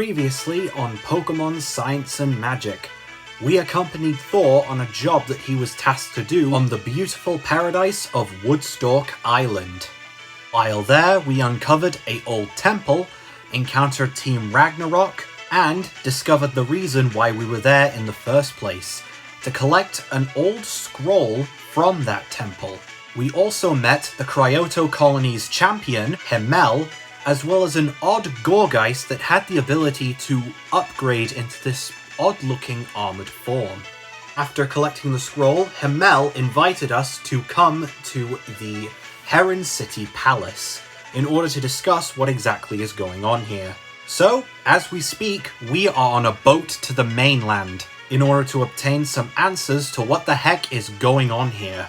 Previously on Pokemon Science and Magic, we accompanied Thor on a job that he was tasked to do on the beautiful paradise of Woodstock Island. While there, we uncovered an old temple, encountered Team Ragnarok, and discovered the reason why we were there in the first place, to collect an old scroll from that temple. We also met the Cryoto colony's champion, Himmel, as well as an odd Gorgeist that had the ability to upgrade into this odd-looking armoured form. After collecting the scroll, Himmel invited us to come to the Heron City Palace in order to discuss what exactly is going on here. So, as we speak, we are on a boat to the mainland in order to obtain some answers to what the heck is going on here.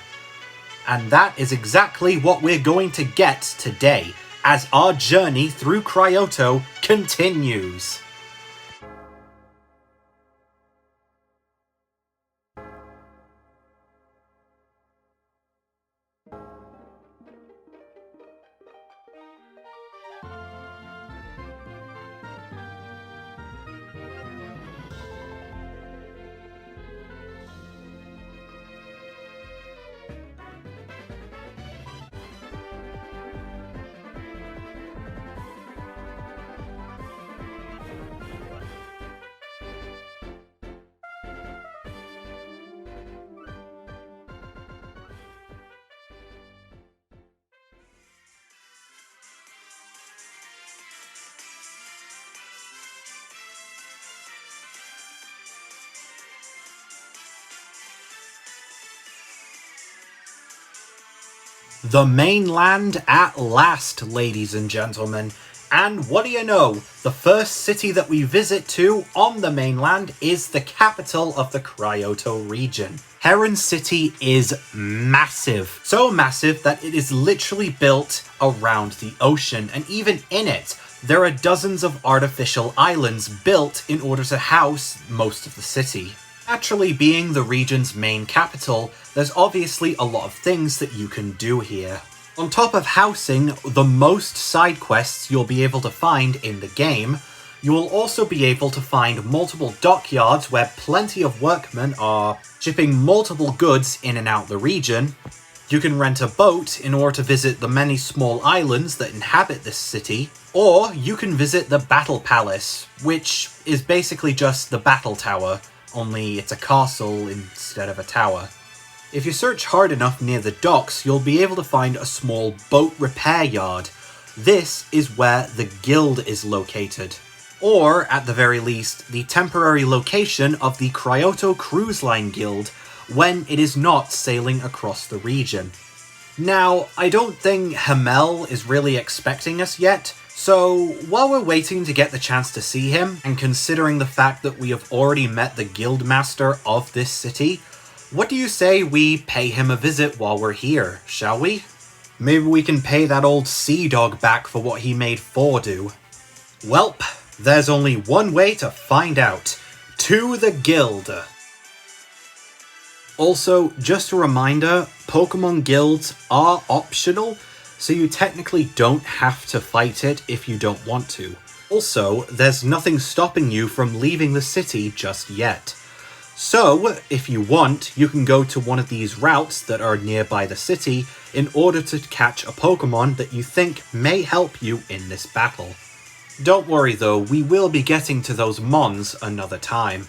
And that is exactly what we're going to get today, as our journey through Cryoto continues. The mainland at last, ladies and gentlemen. And what do you know? The first city that we visit to on the mainland is the capital of the Cryoto region. Heron City is massive. So massive that it is literally built around the ocean, and even in it, there are dozens of artificial islands built in order to house most of the city. Naturally, being the region's main capital, there's obviously a lot of things that you can do here. On top of housing the most side quests you'll be able to find in the game, you will also be able to find multiple dockyards where plenty of workmen are shipping multiple goods in and out the region. You can rent a boat in order to visit the many small islands that inhabit this city, or you can visit the Battle Palace, which is basically just the battle tower, only it's a castle instead of a tower. If you search hard enough near the docks, you'll be able to find a small boat repair yard. This is where the guild is located. Or, at the very least, the temporary location of the Cryoto Cruise Line Guild when it is not sailing across the region. Now, I don't think Himmel is really expecting us yet, so while we're waiting to get the chance to see him, and considering the fact that we have already met the guild master of this city, what do you say we pay him a visit while we're here, shall we? Maybe we can pay that old sea dog back for what he made Thor do. Welp, there's only one way to find out. To the guild. Also, just a reminder, Pokemon guilds are optional, so you technically don't have to fight it if you don't want to. Also, there's nothing stopping you from leaving the city just yet. So, if you want, you can go to one of these routes that are nearby the city in order to catch a Pokemon that you think may help you in this battle. Don't worry though, we will be getting to those Mons another time.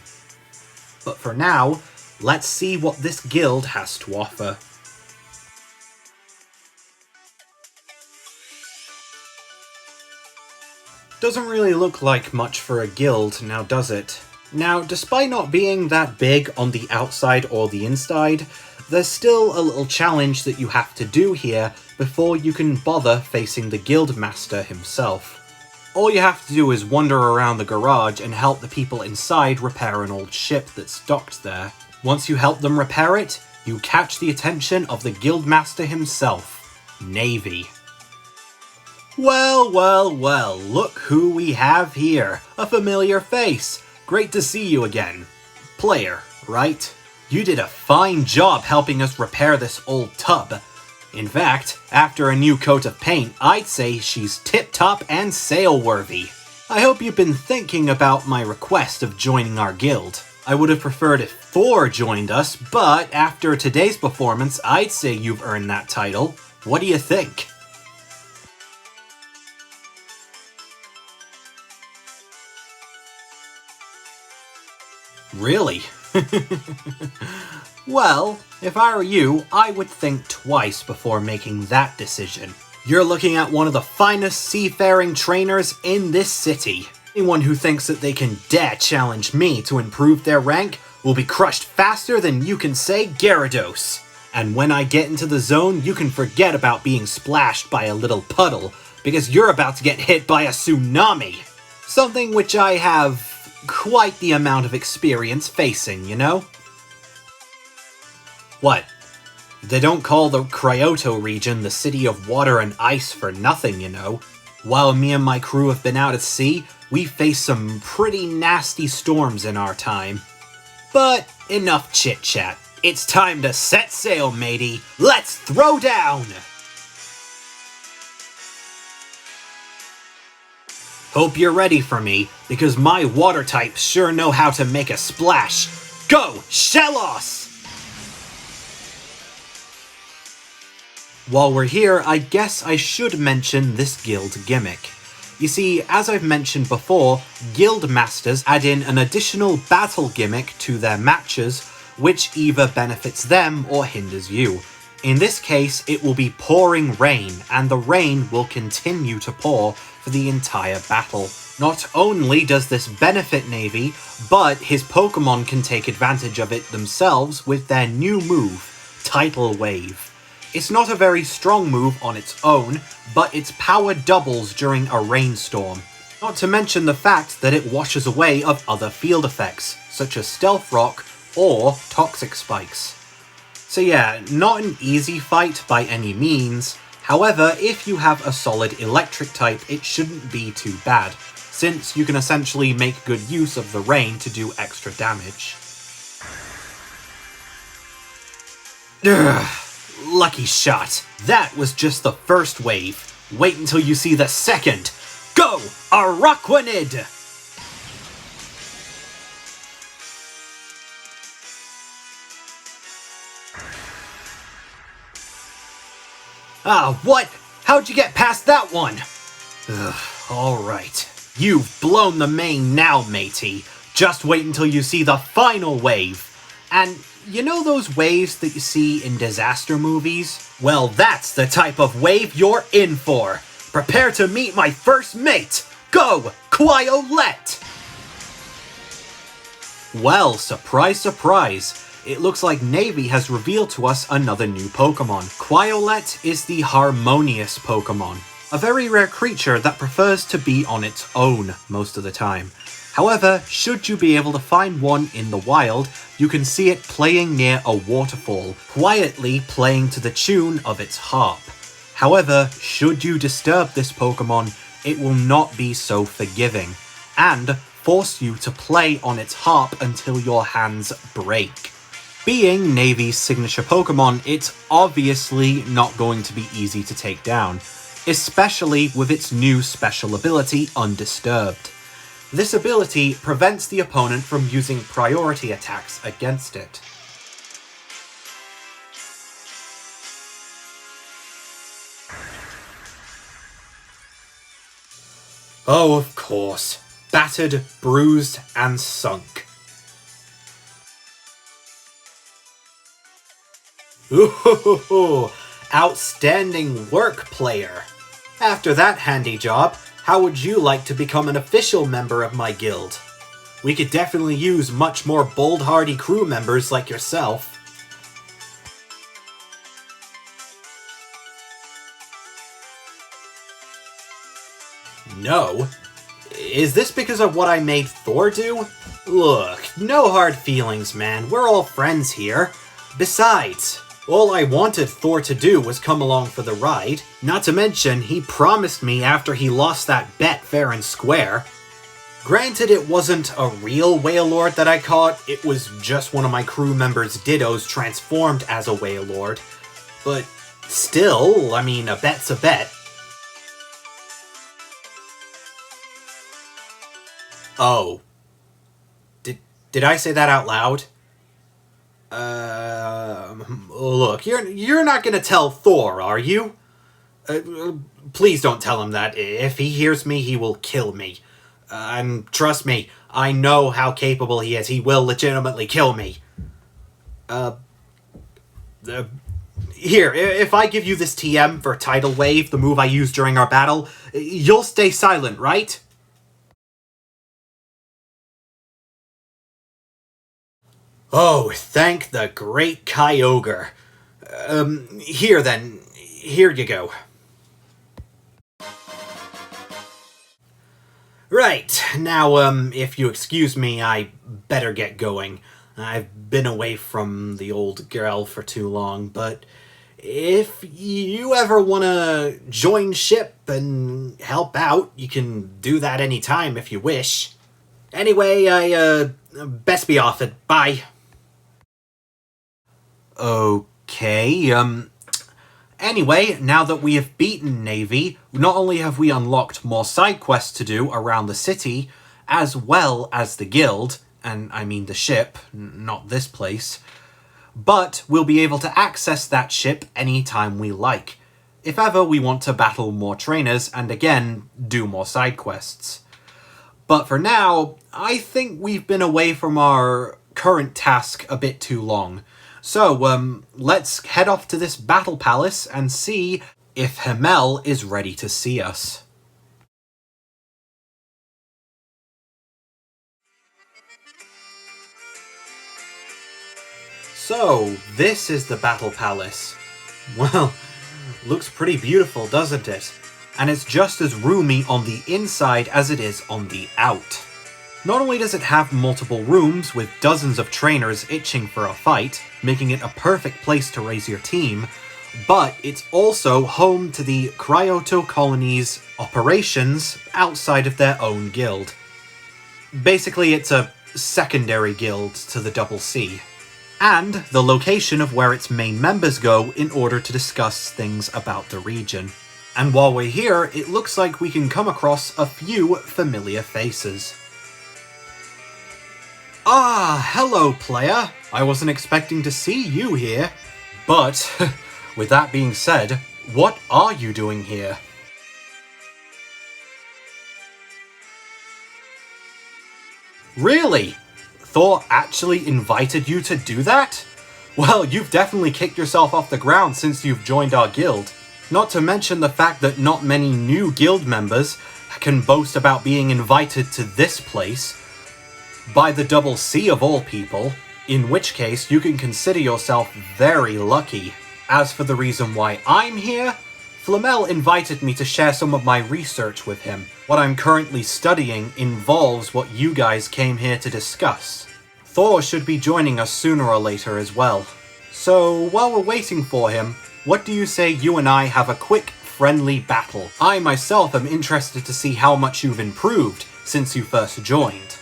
But for now, let's see what this guild has to offer. Doesn't really look like much for a guild, now does it? Now, despite not being that big on the outside or the inside, there's still a little challenge that you have to do here before you can bother facing the guild master himself. All you have to do is wander around the garage and help the people inside repair an old ship that's docked there. Once you help them repair it, you catch the attention of the guild master himself, Navy. Well, well, well, look who we have here. A familiar face. Great to see you again. Player, right? You did a fine job helping us repair this old tub. In fact, after a new coat of paint, I'd say she's tip-top and sail-worthy. I hope you've been thinking about my request of joining our guild. I would have preferred if Thor joined us, but after today's performance, I'd say you've earned that title. What do you think? Really? Well, if I were you, I would think twice before making that decision. You're looking at one of the finest seafaring trainers in this city. Anyone who thinks that they can dare challenge me to improve their rank will be crushed faster than you can say Gyarados. And when I get into the zone, you can forget about being splashed by a little puddle, because you're about to get hit by a tsunami. Something which I have quite the amount of experience facing, you know? What? They don't call the Cryoto region the city of water and ice for nothing, you know. While me and my crew have been out at sea, we faced some pretty nasty storms in our time. But enough chit-chat. It's time to set sail, matey. Let's throw down! Hope you're ready for me, because my water types sure know how to make a splash. Go, Shellos! While we're here, I guess I should mention this guild gimmick. You see, as I've mentioned before, guild masters add in an additional battle gimmick to their matches, which either benefits them or hinders you. In this case, it will be pouring rain, and the rain will continue to pour for the entire battle. Not only does this benefit Navy, but his Pokémon can take advantage of it themselves with their new move, Tidal Wave. It's not a very strong move on its own, but its power doubles during a rainstorm. Not to mention the fact that it washes away of other field effects, such as Stealth Rock or Toxic Spikes. So yeah, not an easy fight by any means. However, if you have a solid electric type, it shouldn't be too bad, since you can essentially make good use of the rain to do extra damage. Ugh. Lucky shot. That was just the first wave. Wait until you see the second. Go, Araquanid! Ah, what? How'd you get past that one? Ugh, alright. You've blown the main now, matey. Just wait until you see the final wave. And you know those waves that you see in disaster movies? Well, that's the type of wave you're in for. Prepare to meet my first mate. Go, Quiolette! Well, surprise, surprise. It looks like Navy has revealed to us another new Pokémon. Quiolette is the harmonious Pokémon, a very rare creature that prefers to be on its own most of the time. However, should you be able to find one in the wild, you can see it playing near a waterfall, quietly playing to the tune of its harp. However, should you disturb this Pokémon, it will not be so forgiving, and force you to play on its harp until your hands break. Being Navy's signature Pokémon, it's obviously not going to be easy to take down, especially with its new special ability, Undisturbed. This ability prevents the opponent from using priority attacks against it. Oh, of course. Battered, bruised, and sunk. Ooh, outstanding work, player. After that handy job, how would you like to become an official member of my guild? We could definitely use much more bold, hardy crew members like yourself. No? Is this because of what I made Thor do? Look, no hard feelings, man. We're all friends here. Besides, all I wanted Thor to do was come along for the ride. Not to mention, he promised me after he lost that bet fair and square. Granted, it wasn't a real Wailord that I caught, it was just one of my crew members' Dittos transformed as a Wailord. But still, I mean, a bet's a bet. Oh. Did I say that out loud? Look, you're not gonna tell Thor, are you? Please don't tell him that. If he hears me, he will kill me. And trust me, I know how capable he is. He will legitimately kill me. Here, if I give you this TM for Tidal Wave, the move I used during our battle, you'll stay silent, right? Oh, thank the great Kyogre. Here then. Here you go. Right, now, if you excuse me, I better get going. I've been away from the old girl for too long, but if you ever want to join ship and help out, you can do that anytime if you wish. Anyway, I, best be off it. Bye. Okay, anyway, now that we have beaten Navy, not only have we unlocked more side quests to do around the city, as well as the guild, and I mean the ship, not this place, but we'll be able to access that ship anytime we like, if ever we want to battle more trainers and again, do more side quests. But for now, I think we've been away from our current task a bit too long. So, let's head off to this battle palace and see if Himmel is ready to see us. So, this is the battle palace. Well, looks pretty beautiful, doesn't it? And it's just as roomy on the inside as it is on the out. Not only does it have multiple rooms with dozens of trainers itching for a fight, making it a perfect place to raise your team, but it's also home to the Cryoto colony's operations outside of their own guild. Basically, it's a secondary guild to the Double C, and the location of where its main members go in order to discuss things about the region. And while we're here, it looks like we can come across a few familiar faces. Ah, hello player. I wasn't expecting to see you here. But, with that being said, what are you doing here? Really? Thor actually invited you to do that? Well, you've definitely kicked yourself off the ground since you've joined our guild. Not to mention the fact that not many new guild members can boast about being invited to this place by the Double C of all people, in which case you can consider yourself very lucky. As for the reason why I'm here, Flamel invited me to share some of my research with him. What I'm currently studying involves what you guys came here to discuss. Thor should be joining us sooner or later as well. So while we're waiting for him, what do you say you and I have a quick, friendly battle? I myself am interested to see how much you've improved since you first joined.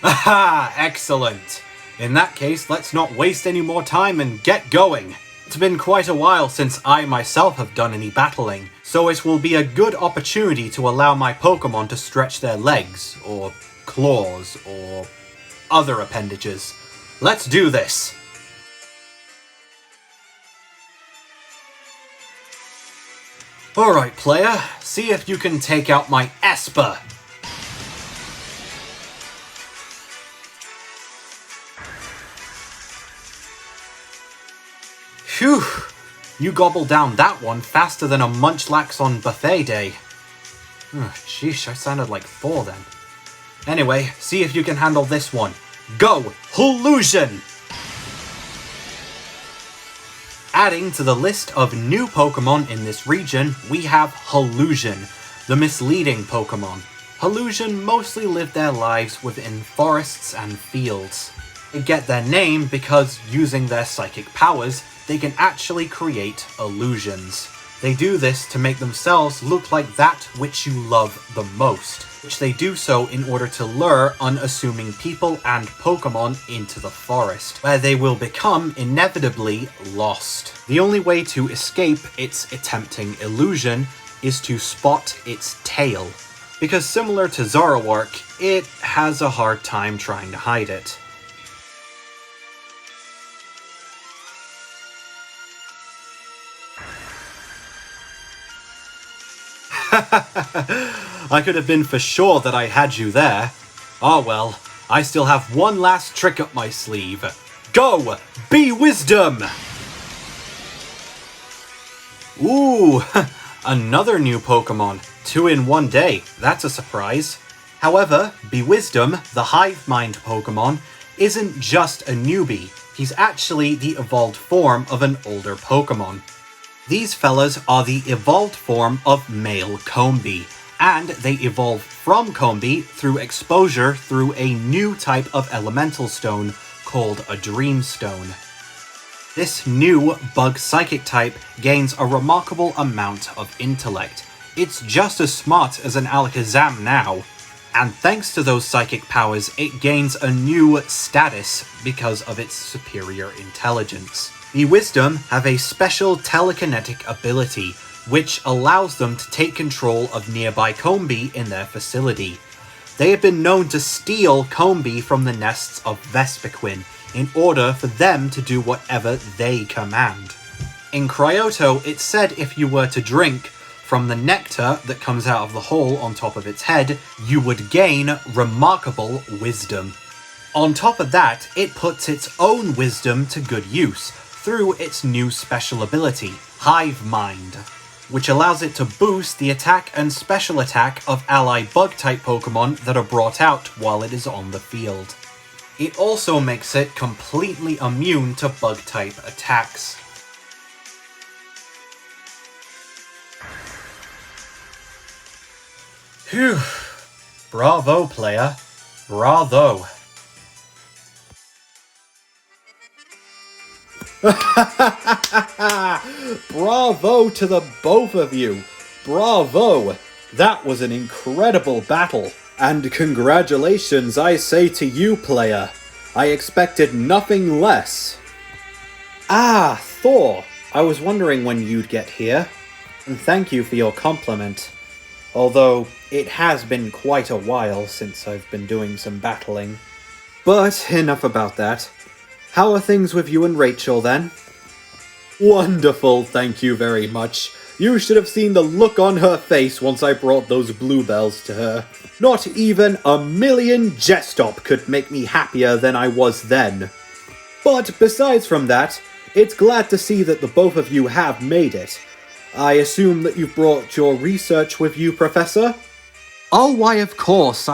Aha! Excellent! In that case, let's not waste any more time and get going. It's been quite a while since I myself have done any battling, so it will be a good opportunity to allow my Pokémon to stretch their legs, or claws, or other appendages. Let's do this! Alright player, see if you can take out my Esper! Phew! You gobbled down that one faster than a Munchlax on buffet day. Sheesh, I sounded like Thor then. Anyway, see if you can handle this one. Go! Illusion! Adding to the list of new Pokémon in this region, we have Illusion, the misleading Pokémon. Illusion mostly live their lives within forests and fields. They get their name because, using their psychic powers, they can actually create illusions. They do this to make themselves look like that which you love the most, which they do so in order to lure unassuming people and Pokémon into the forest, where they will become inevitably lost. The only way to escape its tempting illusion is to spot its tail, because similar to Zoroark, it has a hard time trying to hide it. I could have been for sure that I had you there. Ah well, I still have one last trick up my sleeve. Go! Be Wisdom! Ooh, another new Pokémon. 2 in one day. That's a surprise. However, Be Wisdom, the Hive Mind Pokémon, isn't just a newbie. He's actually the evolved form of an older Pokémon. These fellas are the evolved form of male Combee, and they evolve from Combee through exposure through a new type of elemental stone called a Dream Stone. This new bug psychic type gains a remarkable amount of intellect. It's just as smart as an Alakazam now. And thanks to those psychic powers, it gains a new status because of its superior intelligence. The Wisdom have a special telekinetic ability, which allows them to take control of nearby Combee in their facility. They have been known to steal Combee from the nests of Vespiquen in order for them to do whatever they command. In Cryoto, it's said if you were to drink from the nectar that comes out of the hole on top of its head, you would gain remarkable wisdom. On top of that, it puts its own wisdom to good use through its new special ability, Hive Mind, which allows it to boost the attack and special attack of ally bug-type Pokémon that are brought out while it is on the field. It also makes it completely immune to bug-type attacks. Phew. Bravo, player. Bravo. Bravo to the both of you. Bravo. That was an incredible battle. And congratulations, I say to you, player. I expected nothing less. Ah, Thor. I was wondering when you'd get here. And thank you for your compliment. Although, it has been quite a while since I've been doing some battling. But enough about that. How are things with you and Rachel, then? Wonderful, thank you very much. You should have seen the look on her face once I brought those bluebells to her. Not even a million Jet-Stop could make me happier than I was then. But besides from that, it's glad to see that the both of you have made it. I assume that you've brought your research with you, Professor? Oh, why, of course,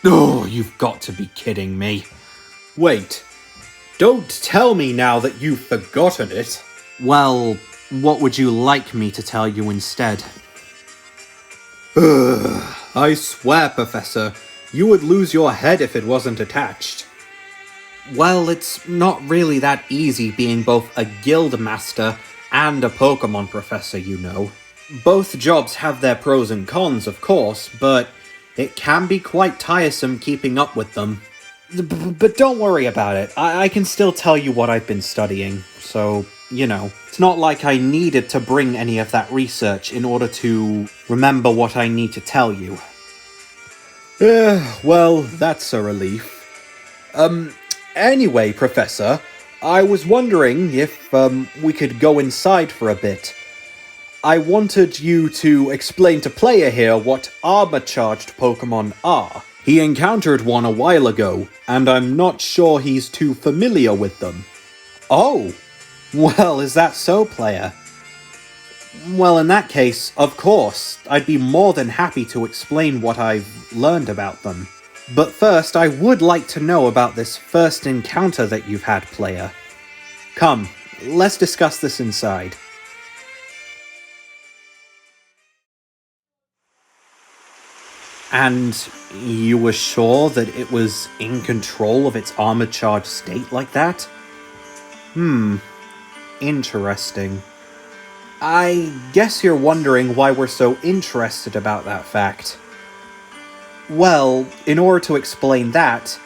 Oh, you've got to be kidding me. Wait, don't tell me now that you've forgotten it. Well, what would you like me to tell you instead? I swear, Professor, you would lose your head if it wasn't attached. Well, it's not really that easy being both a guild master and a Pokémon professor, you know. Both jobs have their pros and cons, of course, but it can be quite tiresome keeping up with them. But don't worry about it, I can still tell you what I've been studying, so, you know. It's not like I needed to bring any of that research in order to remember what I need to tell you. Well, that's a relief. Anyway, Professor, I was wondering if, we could go inside for a bit. I wanted you to explain to player here what armor-charged Pokémon are. He encountered one a while ago, and I'm not sure he's too familiar with them. Oh, well, is that so, player? Well, in that case, of course, I'd be more than happy to explain what I've learned about them. But first, I would like to know about this first encounter that you've had, player. Come, let's discuss this inside. And you were sure that it was in control of its armor-charged state like that? Interesting. I guess you're wondering why we're so interested about that fact. Well, in order to explain that,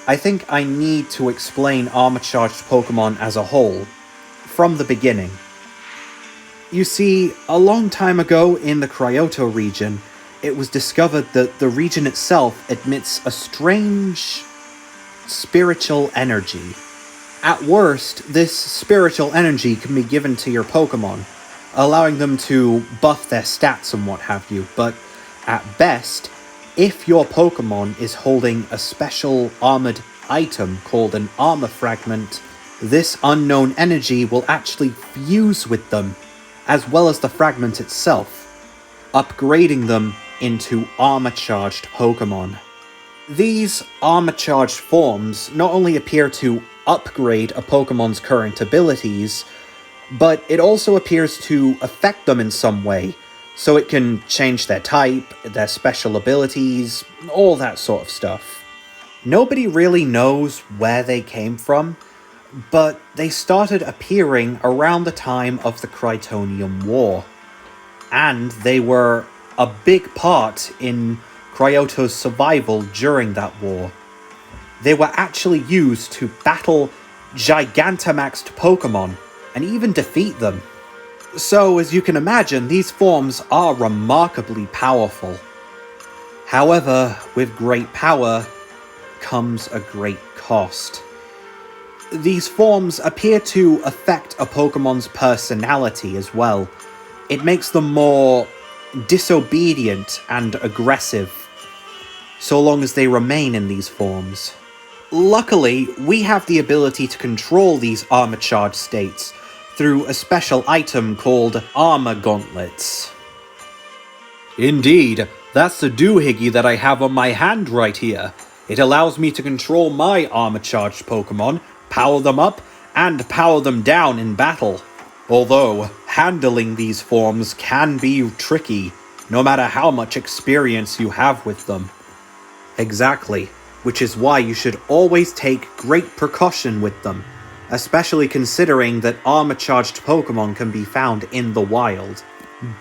I think I need to explain armor-charged Pokémon as a whole, from the beginning. You see, a long time ago in the Cryoto region, it was discovered that the region itself emits a strange spiritual energy. At worst, this spiritual energy can be given to your Pokémon, allowing them to buff their stats and what have you, but at best, if your Pokémon is holding a special armored item called an armor fragment, this unknown energy will actually fuse with them, as well as the fragment itself, upgrading them into armor-charged Pokémon. These armor-charged forms not only appear to upgrade a Pokémon's current abilities, but it also appears to affect them in some way, so it can change their type, their special abilities, all that sort of stuff. Nobody really knows where they came from, but they started appearing around the time of the Krytonian War, and they were a big part in Cryoto's survival during that war. They were actually used to battle Gigantamaxed Pokémon, and even defeat them. So, as you can imagine, these forms are remarkably powerful. However, with great power comes a great cost. These forms appear to affect a Pokémon's personality as well. It makes them more disobedient and aggressive, so long as they remain in these forms. Luckily, we have the ability to control these armor-charged states through a special item called Armor Gauntlets. Indeed, that's the doohickey that I have on my hand right here. It allows me to control my armor-charged Pokémon, power them up, and power them down in battle. Although, handling these forms can be tricky, no matter how much experience you have with them. Exactly, which is why you should always take great precaution with them, especially considering that armor-charged Pokémon can be found in the wild.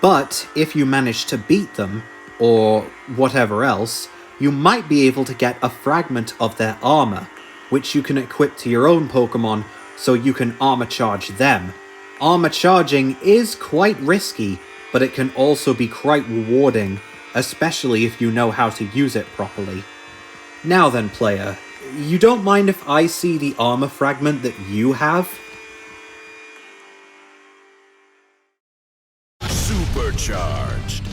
But if you manage to beat them, or whatever else, you might be able to get a fragment of their armor, which you can equip to your own Pokémon so you can armor charge them. Armor charging is quite risky, but it can also be quite rewarding, especially if you know how to use it properly. Now then, player, you don't mind if I see the armor fragment that you have? Supercharged.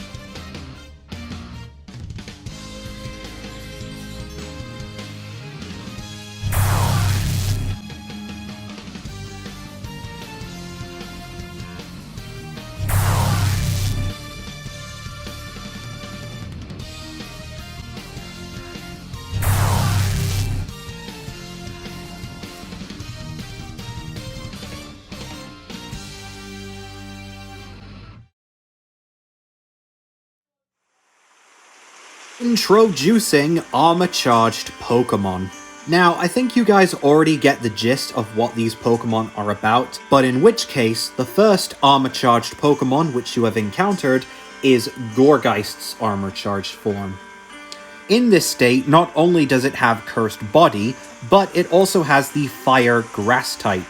Introducing armor-charged Pokémon. Now, I think you guys already get the gist of what these Pokémon are about, but in which case, the first armor-charged Pokémon which you have encountered is Gourgeist's armor-charged form. In this state, not only does it have Cursed Body, but it also has the Fire Grass type.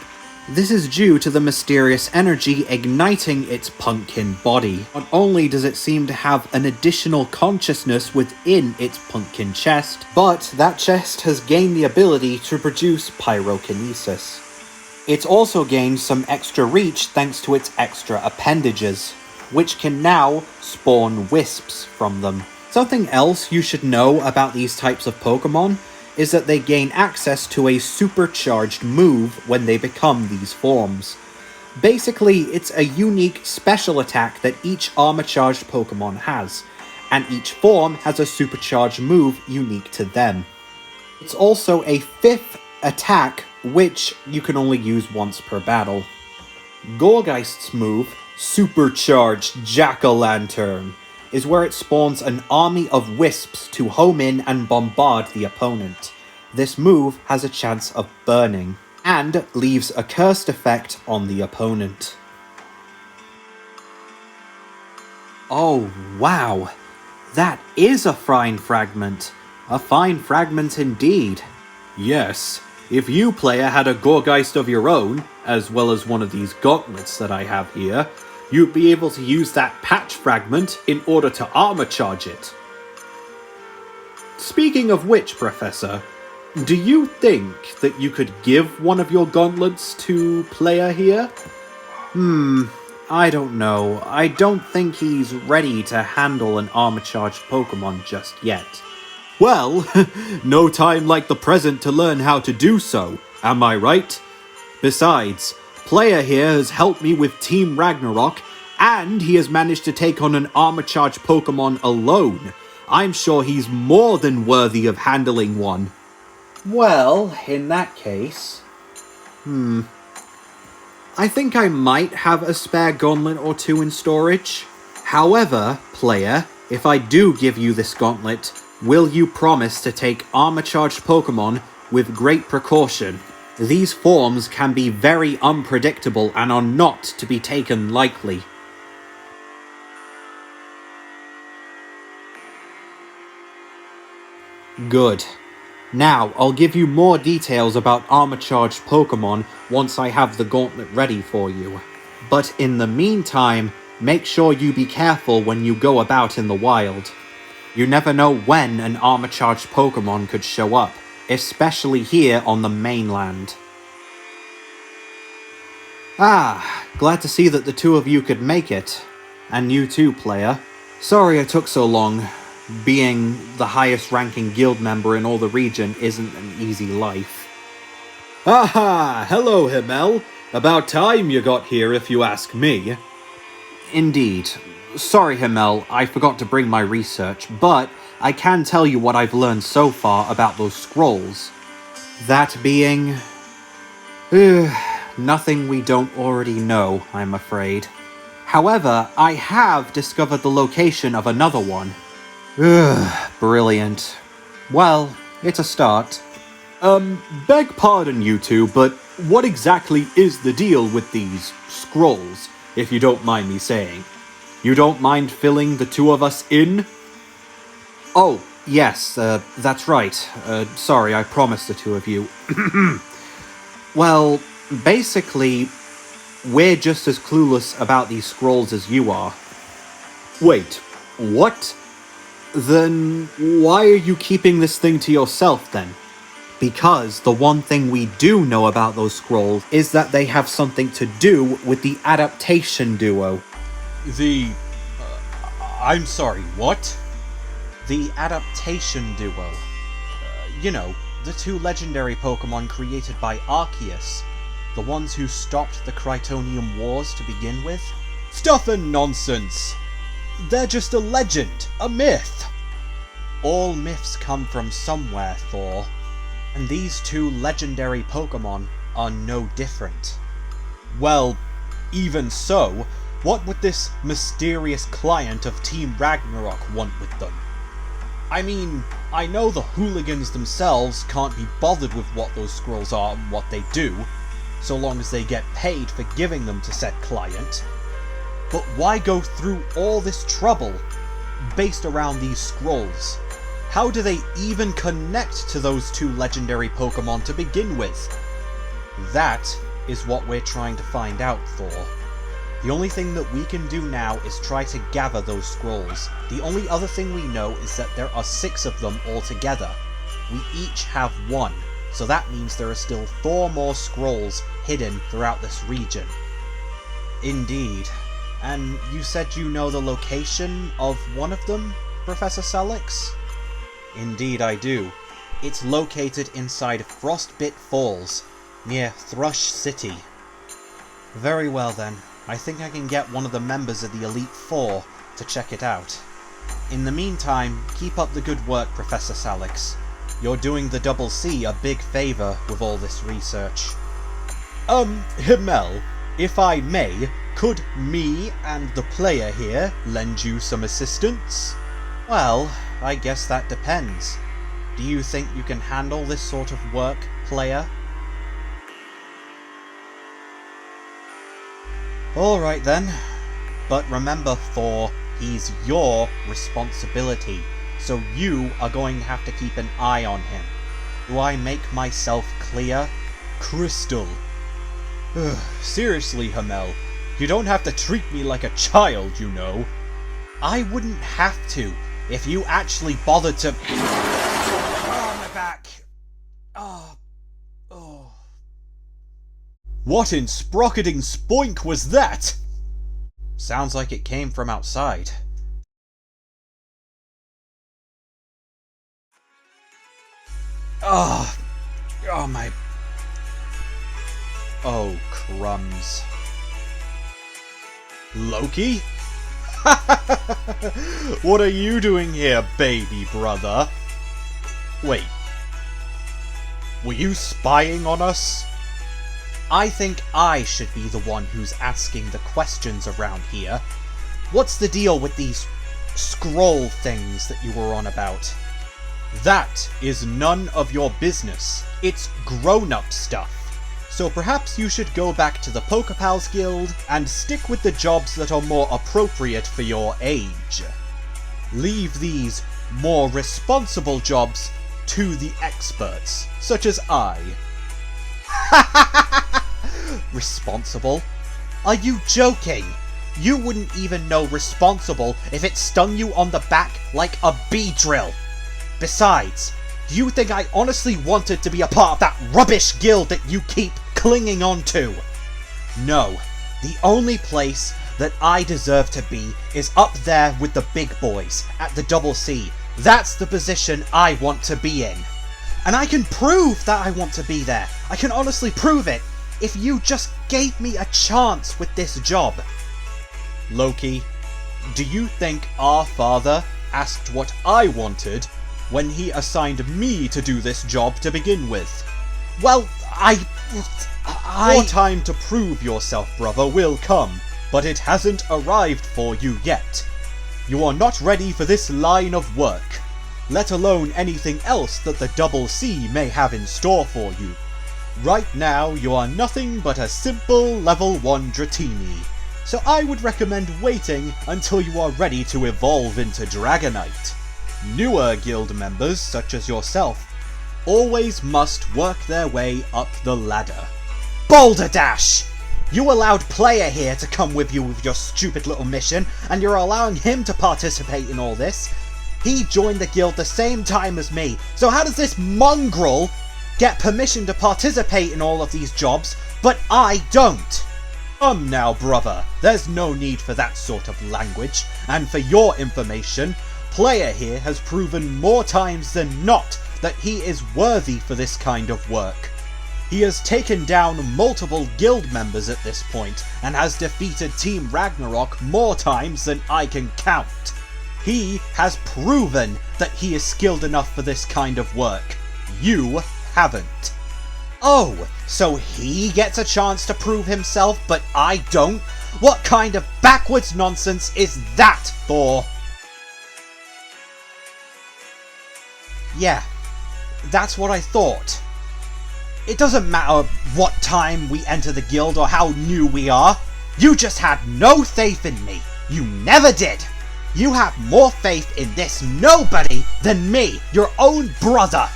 This is due to the mysterious energy igniting its pumpkin body. Not only does it seem to have an additional consciousness within its pumpkin chest, but that chest has gained the ability to produce pyrokinesis. It's also gained some extra reach thanks to its extra appendages, which can now spawn wisps from them. Something else you should know about these types of Pokémon is that they gain access to a supercharged move when they become these forms. Basically, it's a unique special attack that each armor-charged Pokémon has, and each form has a supercharged move unique to them. It's also a fifth attack, which you can only use once per battle. Gourgeist's move, Supercharged Jack-o'-lantern, is where it spawns an army of wisps to home in and bombard the opponent. This move has a chance of burning, and leaves a cursed effect on the opponent. Oh wow, that is a fine fragment. A fine fragment indeed. Yes, if you, player, had a Gourgeist of your own, as well as one of these gauntlets that I have here, you'd be able to use that patch fragment in order to armor charge it. Speaking of which, Professor, do you think that you could give one of your gauntlets to player here? I don't know. I don't think he's ready to handle an armor-charged Pokémon just yet. Well, no time like the present to learn how to do so, am I right? Besides, player here has helped me with Team Ragnarok, and he has managed to take on an armor-charged Pokémon alone. I'm sure he's more than worthy of handling one. Well, in that case... I think I might have a spare gauntlet or two in storage. However, player, if I do give you this gauntlet, will you promise to take armor-charged Pokémon with great precaution? These forms can be very unpredictable and are not to be taken lightly. Good. Now, I'll give you more details about armor-charged Pokémon once I have the gauntlet ready for you. But in the meantime, make sure you be careful when you go about in the wild. You never know when an armor-charged Pokémon could show up, especially here on the mainland. Glad to see that the two of you could make it. And you too, player. Sorry it took so long. Being the highest ranking guild member in all the region isn't an easy life. Hello, Himmel. About time you got here, if you ask me. Indeed. Sorry, Himmel, I forgot to bring my research, but I can tell you what I've learned so far about those scrolls. That being... nothing we don't already know, I'm afraid. However, I have discovered the location of another one. Brilliant. Well, it's a start. Beg pardon, you two, but what exactly is the deal with these scrolls, if you don't mind me saying? You don't mind filling the two of us in? Oh, yes, that's right. Sorry, I promised the two of you. Well, basically, we're just as clueless about these scrolls as you are. Wait, what? Then why are you keeping this thing to yourself, then? Because the one thing we do know about those scrolls is that they have something to do with the adaptation duo. I'm sorry, what? The adaptation duo. You know, the two legendary Pokémon created by Arceus. The ones who stopped the Krytonium Wars to begin with. Stuff and nonsense! They're just a legend, a myth! All myths come from somewhere, Thor. And these two legendary Pokémon are no different. Well, even so, what would this mysterious client of Team Ragnarok want with them? I mean, I know the hooligans themselves can't be bothered with what those scrolls are and what they do, so long as they get paid for giving them to said client. But why go through all this trouble based around these scrolls? How do they even connect to those two legendary Pokémon to begin with? That is what we're trying to find out, Thor. The only thing that we can do now is try to gather those scrolls. The only other thing we know is that there are 6 of them altogether. We each have 1, so that means there are still 4 more scrolls hidden throughout this region. Indeed. And you said you know the location of one of them, Professor Salix? Indeed I do. It's located inside Frostbit Falls, near Thrush City. Very well then. I think I can get one of the members of the Elite Four to check it out. In the meantime, keep up the good work, Professor Salix. You're doing the Double C a big favour with all this research. Himmel, if I may, could me and the player here lend you some assistance? Well, I guess that depends. Do you think you can handle this sort of work, player? Alright then. But remember, Thor, he's your responsibility, so you are going to have to keep an eye on him. Do I make myself clear? Crystal. Seriously, Himmel, You don't have to treat me like a child, you know. I wouldn't have to if you actually bothered to... Oh, my back. Oh. What in sprocketing spoink was that? Sounds like it came from outside. Oh my... Oh, crumbs. Loki? What are you doing here, baby brother? Wait. Were you spying on us? I think I should be the one who's asking the questions around here. What's the deal with these scroll things that you were on about? That is none of your business. It's grown-up stuff. So perhaps you should go back to the Pokepals Guild and stick with the jobs that are more appropriate for your age. Leave these more responsible jobs to the experts, such as I. Responsible? Are you joking? You wouldn't even know responsible if it stung you on the back like a bee drill. Besides, do you think I honestly wanted to be a part of that rubbish guild that you keep clinging on to? No, the only place that I deserve to be is up there with the big boys at the Double C. That's the position I want to be in. And I can prove that I want to be there. I can honestly prove it if you just gave me a chance with this job. Loki, do you think our father asked what I wanted when he assigned me to do this job to begin with? Well, Your time to prove yourself, brother, will come, but it hasn't arrived for you yet. You are not ready for this line of work, let alone anything else that the Double C may have in store for you. Right now, you are nothing but a simple level 1 Dratini, so I would recommend waiting until you are ready to evolve into Dragonite. Newer guild members, such as yourself, always must work their way up the ladder. Boulder Dash! You allowed Player here to come with you with your stupid little mission, and you're allowing him to participate in all this. He joined the guild the same time as me, so how does this mongrel get permission to participate in all of these jobs, but I don't? Now, brother, there's no need for that sort of language, and for your information, Player here has proven more times than not that he is worthy for this kind of work. He has taken down multiple guild members at this point, and has defeated Team Ragnarok more times than I can count. He has proven that he is skilled enough for this kind of work. You haven't. Oh, so he gets a chance to prove himself, but I don't? What kind of backwards nonsense is that, Thor? Yeah, that's what I thought. It doesn't matter what time we enter the guild or how new we are. You just had no faith in me. You never did. You have more faith in this nobody than me, your own brother,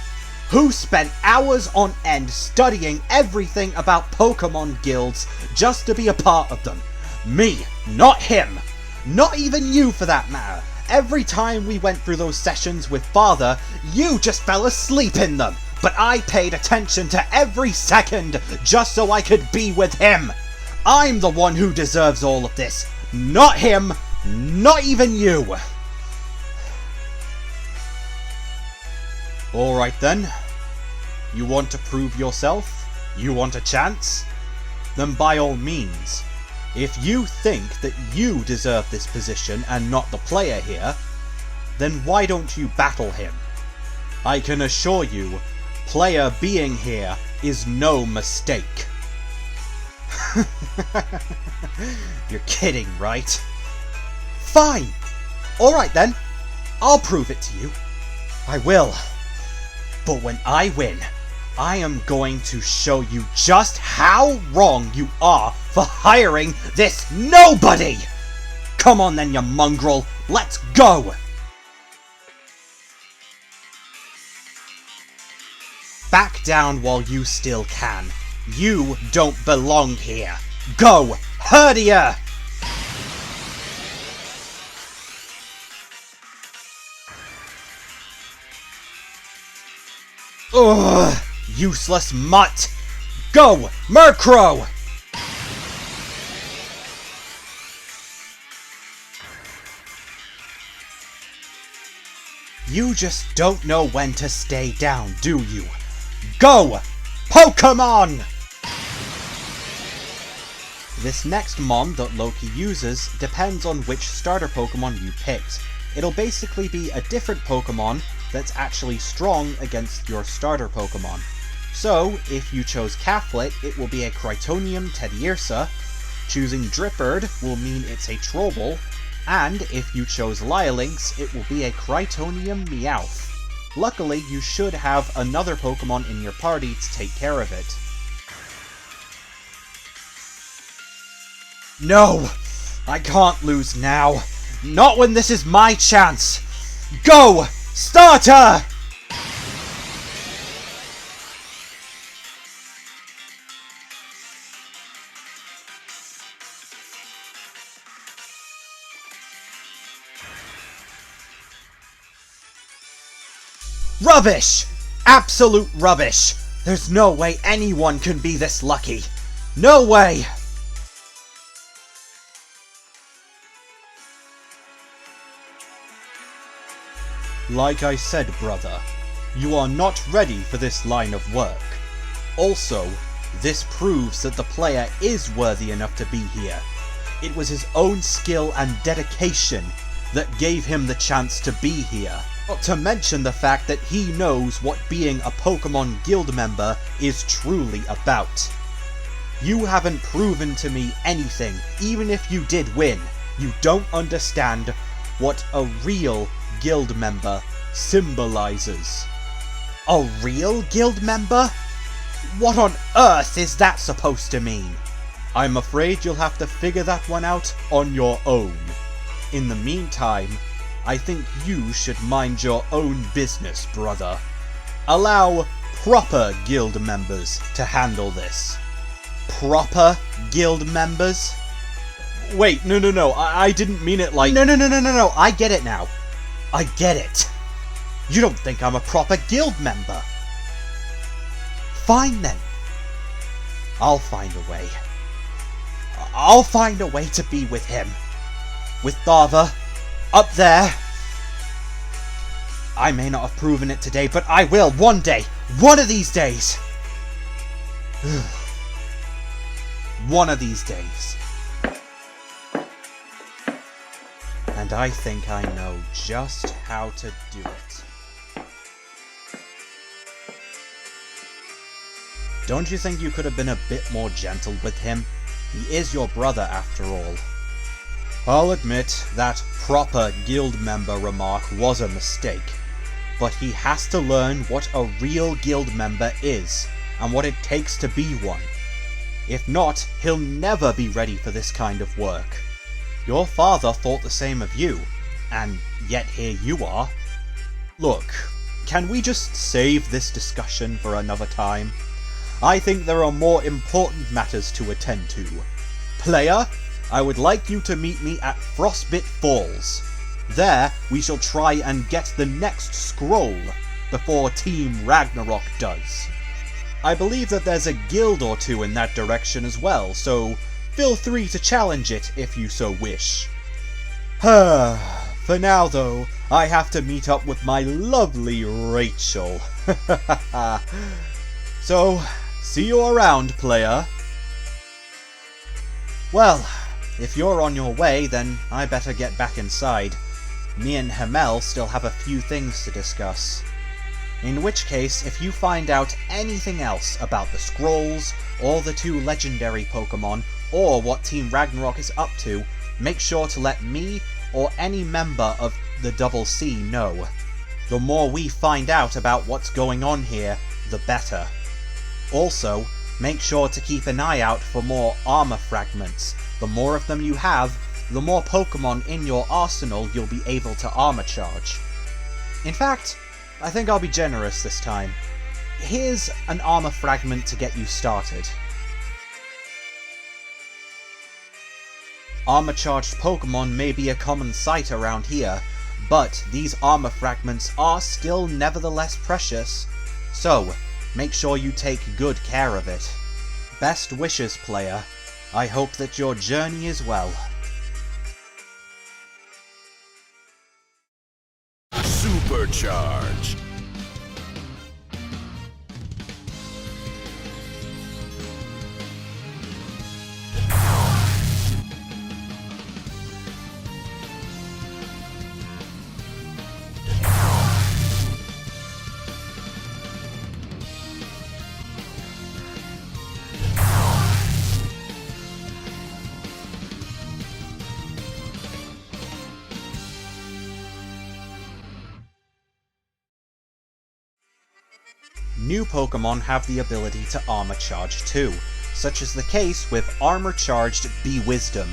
who spent hours on end studying everything about Pokemon guilds just to be a part of them. Me, not him. Not even you for that matter. Every time we went through those sessions with Father, you just fell asleep in them. But I paid attention to every second just so I could be with him. I'm the one who deserves all of this, not him, not even you. Alright then. You want to prove yourself? You want a chance? Then by all means. If you think that you deserve this position and not the player here, then why don't you battle him? I can assure you, Player being here is no mistake. You're kidding, right? Fine! Alright then, I'll prove it to you. I will. But when I win, I am going to show you just how wrong you are for hiring this nobody! Come on then, you mongrel, let's go! Back down while you still can. You don't belong here. Go, Herdia! Ugh! Useless mutt! Go, Murkrow! You just don't know when to stay down, do you? Go, Pokémon! This next mon that Loki uses depends on which starter Pokémon you picked. It'll basically be a different Pokémon that's actually strong against your starter Pokémon. So, if you chose Caflet, it will be a Crytonium Teddiursa, choosing Drippard will mean it's a Troble, and if you chose Lialinx, it will be a Crytonium Meowth. Luckily, you should have another Pokémon in your party to take care of it. No! I can't lose now. Not when this is my chance! Go! Starter! Rubbish! Absolute rubbish! There's no way anyone can be this lucky. No way! Like I said, brother, you are not ready for this line of work. Also, this proves that the player is worthy enough to be here. It was his own skill and dedication that gave him the chance to be here. Not to mention the fact that he knows what being a Pokémon Guild member is truly about. You haven't proven to me anything, even if you did win. You don't understand what a real Guild member symbolizes. A real Guild member? What on earth is that supposed to mean? I'm afraid you'll have to figure that one out on your own. In the meantime, I think you should mind your own business, brother. Allow proper Guild members to handle this. Proper Guild members? Wait, no, I didn't mean it like— No, I get it now. I get it. You don't think I'm a proper Guild member. Fine then. I'll find a way. I'll find a way to be with him. With Darva. Up there. I may not have proven it today, but I will one day. One of these days. One of these days. And I think I know just how to do it. Don't you think you could have been a bit more gentle with him? He is your brother after all. I'll admit that proper Guild member remark was a mistake, but he has to learn what a real Guild member is, and what it takes to be one. If not, he'll never be ready for this kind of work. Your father thought the same of you, and yet here you are. Look, can we just save this discussion for another time? I think there are more important matters to attend to. Player, I would like you to meet me at Frostbit Falls. There, we shall try and get the next scroll before Team Ragnarok does. I believe that there's a guild or two in that direction as well, so feel free to challenge it if you so wish. For now though, I have to meet up with my lovely Rachel. So, see you around, player. Well, if you're on your way, then I better get back inside. Me and Hamel still have a few things to discuss. In which case, if you find out anything else about the scrolls, or the two legendary Pokémon, or what Team Ragnarok is up to, make sure to let me or any member of the Double C know. The more we find out about what's going on here, the better. Also, make sure to keep an eye out for more armour fragments. The more of them you have, the more Pokémon in your arsenal you'll be able to armour charge. In fact, I think I'll be generous this time. Here's an armour fragment to get you started. Armor-charged Pokémon may be a common sight around here, but these armor fragments are still nevertheless precious, so make sure you take good care of it. Best wishes, player. I hope that your journey is well. Supercharged. New Pokémon have the ability to Armor Charge too, such as the case with Armor Charged Bewisdom.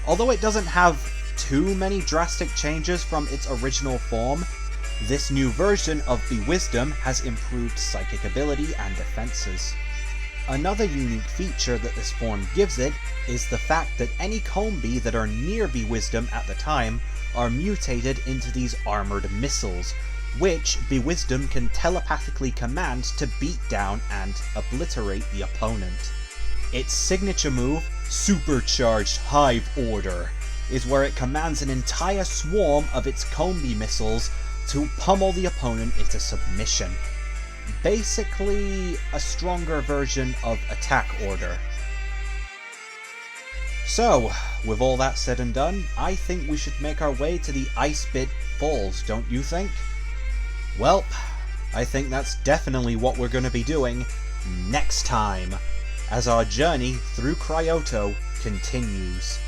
Although it doesn't have too many drastic changes from its original form, this new version of Bewisdom has improved psychic ability and defenses. Another unique feature that this form gives it is the fact that any Combee that are near Bewisdom at the time are mutated into these armoured missiles, which Bewisdom can telepathically command to beat down and obliterate the opponent. Its signature move, Supercharged Hive Order, is where it commands an entire swarm of its Combee missiles to pummel the opponent into submission. Basically, a stronger version of Attack Order. So, with all that said and done, I think we should make our way to the Ice Bit Falls, don't you think? Well, I think that's definitely what we're going to be doing next time, as our journey through Cryoto continues.